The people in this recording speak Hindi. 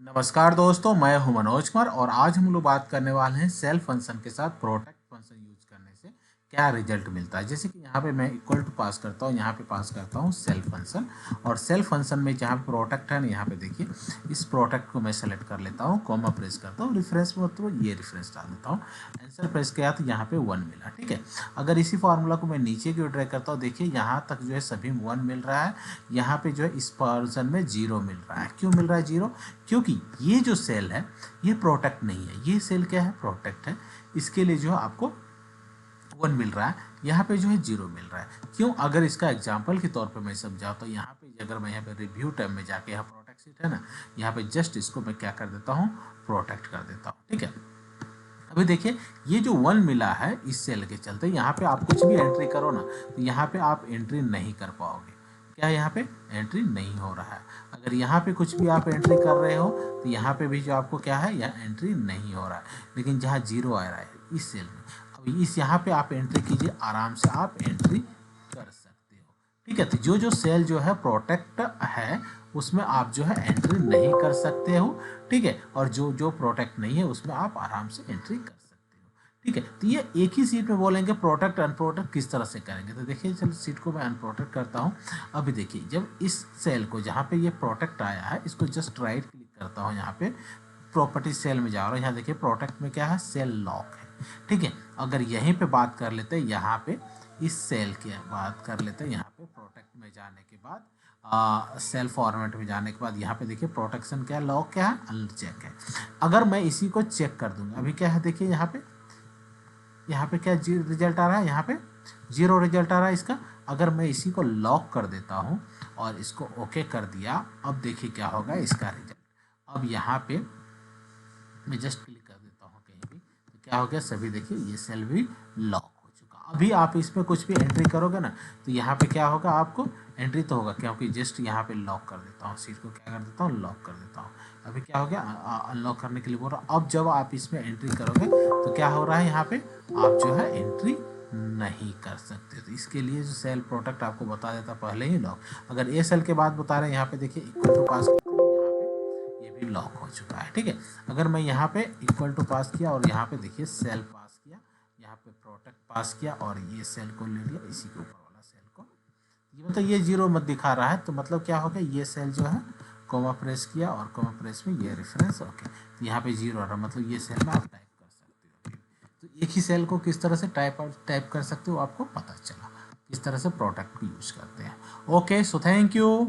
नमस्कार दोस्तों, मैं हूं मनोज कुमार और आज हम लोग बात करने वाले हैं सेल फंक्शन के साथ प्रोटेक्ट फंक्शन यूज करने से क्या रिजल्ट मिलता है। जैसे कि यहाँ पे मैं इक्वल टू पास करता हूँ, यहाँ पे पास करता हूँ सेल फंक्शन, और सेल फंक्शन में जहाँ पे प्रोटेक्ट है ना, यहाँ पे देखिए इस प्रोटेक्ट को मैं सेलेक्ट कर लेता हूँ, कॉमा प्रेस करता हूँ, रिफरेंस मतलब ये रिफरेंस डाल देता हूँ, आंसर प्रेस किया तो यहाँ पे 1 मिला। ठीक है, अगर इसी फार्मूला को मैं नीचे की ओर ड्रैग करता हूँ, देखिए यहाँ तक जो है सभी 1 मिल रहा है, यहाँ पे जो है इस पर्सन में 0 मिल रहा है। क्यों मिल रहा है 0? क्योंकि ये जो सेल है ये प्रोटेक्ट नहीं है, ये सेल क्या है, प्रोटेक्ट है। इसके लिए जो है आपको 1 मिल रहा है, यहाँ पे जो है 0 मिल रहा है। क्यों? अगर इसका एग्जाम्पल के तौर पे मैं समझाऊँ तो यहाँ पे अगर मैं यहाँ पे रिव्यू टैब में जाके यहाँ प्रोटेक्ट सीट है ना, यहाँ पे जस्ट इसको मैं क्या कर देता हूँ, प्रोटेक्ट कर देता हूँ। ठीक है, अभी देखिए ये जो 1 मिला है इस सेल के चलते, यहाँ पे आप कुछ भी एंट्री करो ना तो यहाँ पे आप एंट्री नहीं कर पाओगे। क्या यहाँ पे एंट्री नहीं हो रहा है? अगर यहाँ पे कुछ भी आप एंट्री कर रहे हो तो यहाँ पे भी जो आपको क्या है, यहाँ एंट्री नहीं हो रहा है। लेकिन जहाँ 0 आ रहा है इस सेल में, अब इस यहाँ पे आप एंट्री कीजिए, आराम से आप एंट्री कर सकते हो। ठीक है, तो जो सेल जो है प्रोटेक्ट है उसमें आप जो है एंट्री नहीं कर सकते हो। ठीक है, और जो प्रोटेक्ट नहीं है उसमें आप आराम से एंट्री कर सकते हो। ठीक है, तो ये एक ही सीट में बोलेंगे प्रोटेक्ट अनप्रोटेक्ट किस तरह से करेंगे। तो देखिए चलो सीट को मैं अनप्रोटेक्ट करता हूँ। अभी देखिए जब इस सेल को जहाँ पे ये प्रोटेक्ट आया है इसको जस्ट राइट क्लिक करता हूँ, यहाँ पे प्रॉपर्टी सेल में जा रहा हूँ, यहाँ देखिए प्रोटेक्ट में क्या है, सेल लॉक है। ठीक है, अगर यहीं पे बात कर लेते हैं, यहाँ पे इस सेल की बात कर लेते हैं, यहाँ पे प्रोटेक्ट में जाने के बाद सेल फॉर्मेट में जाने के बाद यहाँ पे देखिए प्रोटेक्शन क्या है, लॉक क्या है, अनचेक है। अगर मैं इसी को चेक कर दूंगा, अभी क्या है देखिए यहाँ पे क्या रिजल्ट आ रहा है, यहाँ पे 0 रिजल्ट आ रहा है इसका। अगर मैं इसी को लॉक कर देता हूँ और इसको ओके कर दिया, अब देखिए क्या होगा इसका रिजल्ट। अब यहाँ पे मैं जस्ट क्लिक कर देता हूँ कहीं भी, तो क्या हो गया, सभी देखिए ये सेल भी लॉक हो चुका। अभी आप इसमें कुछ भी एंट्री करोगे ना तो यहाँ पे क्या होगा, आपको एंट्री तो होगा, क्योंकि जस्ट यहाँ पे लॉक कर देता हूँ, सीट को क्या कर देता हूँ, लॉक कर देता हूँ। अभी क्या हो गया, अनलॉक करने के लिए बोल रहा हूँ। अब जब आप इसमें एंट्री करोगे तो क्या हो रहा है, यहाँ पे आप जो है एंट्री नहीं कर सकते। तो इसके लिए जो सेल प्रोटेक्ट आपको बता देता पहले ही लॉक। अगर ए सेल के बाद बता रहे हैं, यहाँ पे देखिए इक्वल टू पास भी लॉक हो चुका है। ठीक है, अगर मैं यहाँ पे इक्वल टू पास किया और यहाँ पे देखिए सेल पास किया, यहाँ पे प्रोटेक्ट पास किया और ये सेल को ले लिया, इसी के ऊपर वाला सेल को, ये मतलब ये 0 मत दिखा रहा है, तो मतलब क्या हो गया, ये सेल जो है कॉमा प्रेस किया और कॉमा प्रेस में ये रेफरेंस ओके, तो यहाँ पे 0 आ रहा, मतलब ये सेल में आप टाइप कर सकते हो। तो एक ही सेल को किस तरह से टाइप कर सकते हो आपको पता चला, किस तरह से प्रोटेक्ट यूज करते हैं। Okay, so thank you.